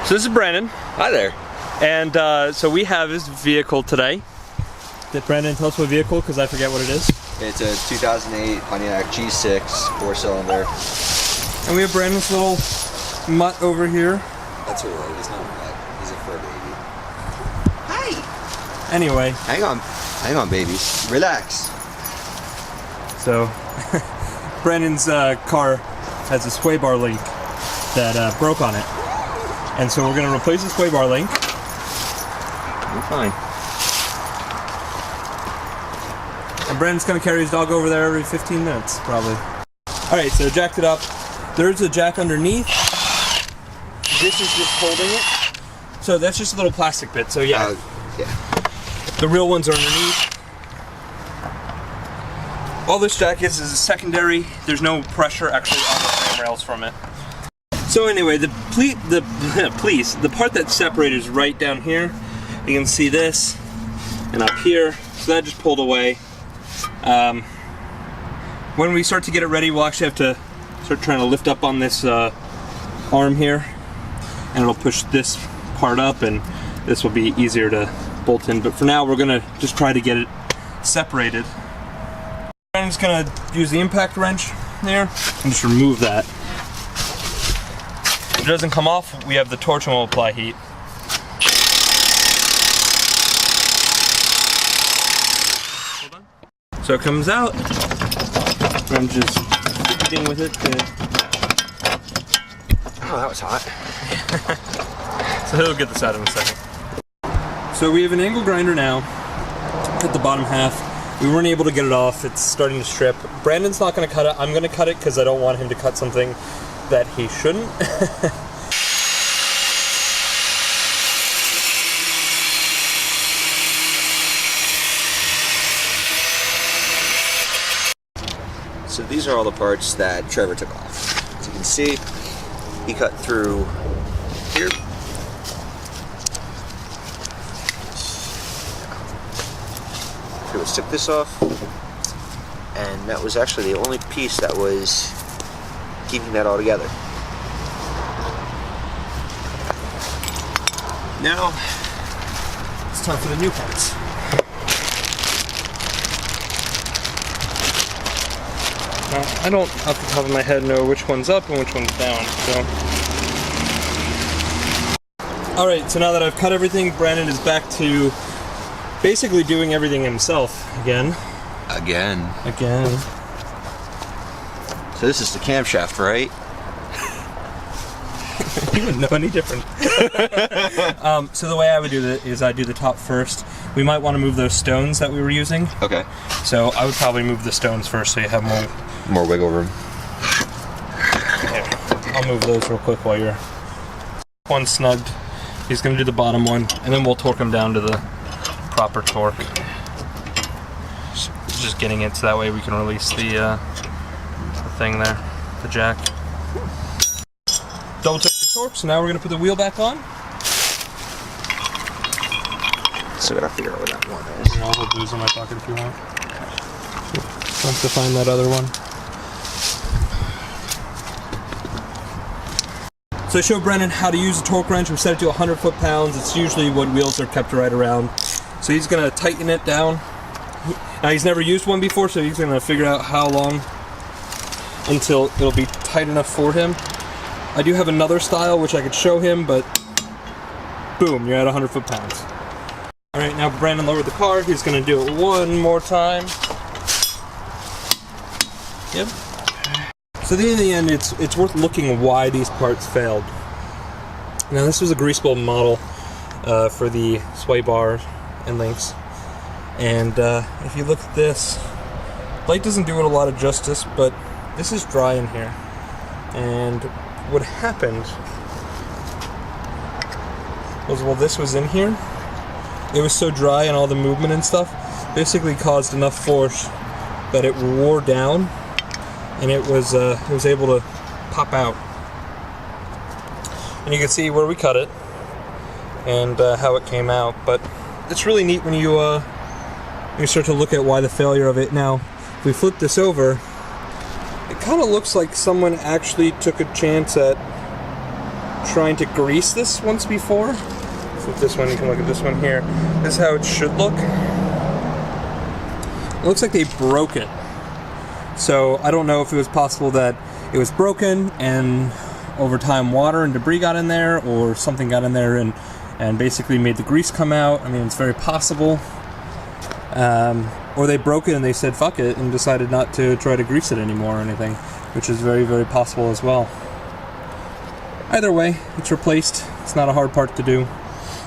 So this is Brandon. Hi there. And so we have his vehicle today. Did Brandon tell us what vehicle? Because I forget what it is. It's a 2008 Pontiac G6 4-cylinder. And we have Brandon's little mutt over here. That's alright. He's not a mutt. He's a fur baby. Hi. Anyway. Hang on, babies. Relax. So Brandon's car has a sway bar link that broke on it. And so we're going to replace the sway bar link. You're fine. And Brandon's going to carry his dog over there every 15 minutes, probably. Alright, so jacked it up. There's a jack underneath. This is just holding it. So that's just a little plastic bit, so yeah. The real ones are underneath. All this jack is a secondary. There's no pressure actually on the frame rails from it. So anyway, the part that's separated is right down here. You can see this, and up here. So that just pulled away. When we start to get it ready, we'll actually have to start trying to lift up on this arm here, and it'll push this part up, and this will be easier to bolt in. But for now, we're gonna just try to get it separated. I'm just gonna use the impact wrench there and just remove that. If it doesn't come off, we have the torch and we'll apply heat. Hold on. So it comes out. I'm just fidgeting with it to... Oh, that was hot. So he'll get this out in a second. So we have an angle grinder now at the bottom half. We weren't able to get it off. It's starting to strip. Brandon's not going to cut it. I'm going to cut it because I don't want him to cut something that he shouldn't. So these are all the parts that Trevor took off. As you can see, he cut through here. Pretty much took this off, and that was actually the only piece that was keeping that all together. Now, It's time for the new parts. Now, I don't, off the top of my head, know which one's up and which one's down, so... Alright, so now that I've cut everything, Brandon is back to basically doing everything himself again. Again. So this is the camshaft, right? You wouldn't know any different. So the way I would do it is I do the top first. We might want to move those stones that we were using. Okay. So I would probably move the stones first so you have more wiggle room. Here, I'll move those real quick while you're... One snugged. He's going to do the bottom one, and then we'll torque them down to the proper torque. Just getting it so that way we can release the thing there, the jack. Double check the torque, so now we're going to put the wheel back on. So I gotta figure out what that one is. I'll put those in my pocket if you want. Have to find that other one. So I showed Brandon how to use a torque wrench. We set it to 100 foot-pounds. It's usually what wheels are kept right around. So he's going to tighten it down. Now he's never used one before, so he's going to figure out how long until it'll be tight enough for him. I do have another style which I could show him, but boom, you're at 100 foot-pounds. Alright, now Brandon lowered the car. He's going to do it one more time. Yep. So in the end, it's worth looking why these parts failed. Now this was a greaseball model for the sway bar and links. And if you look at this, light doesn't do it a lot of justice, but this is dry in here. And what happened was, while this was in here, it was so dry and all the movement and stuff basically caused enough force that it wore down, and it was able to pop out. And you can see where we cut it and how it came out. But it's really neat when you start to look at why the failure of it. Now, if we flip this over, it kind of looks like someone actually took a chance at trying to grease this once before. Flip this one, you can look at this one here. This is how it should look. It looks like they broke it. So I don't know if it was possible that it was broken and over time water and debris got in there, or something got in there and basically made the grease come out. I mean, it's very possible. Or they broke it and they said fuck it and decided not to try to grease it anymore or anything, which is very, very possible as well. Either way, it's replaced. It's not a hard part to do.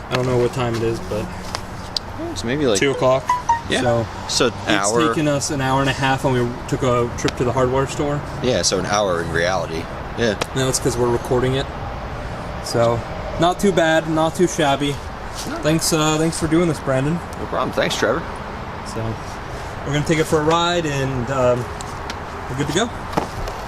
I don't know what time it is, but It's maybe like 2 o'clock. Yeah. So an it's hour. taken us an hour and a half when we took a trip to the hardware store. Yeah. So an hour in reality. Yeah. No, it's because we're recording it. So, not too bad, not too shabby. Thanks for doing this, Brandon. No problem. Thanks, Trevor. So, we're gonna take it for a ride, and we're good to go.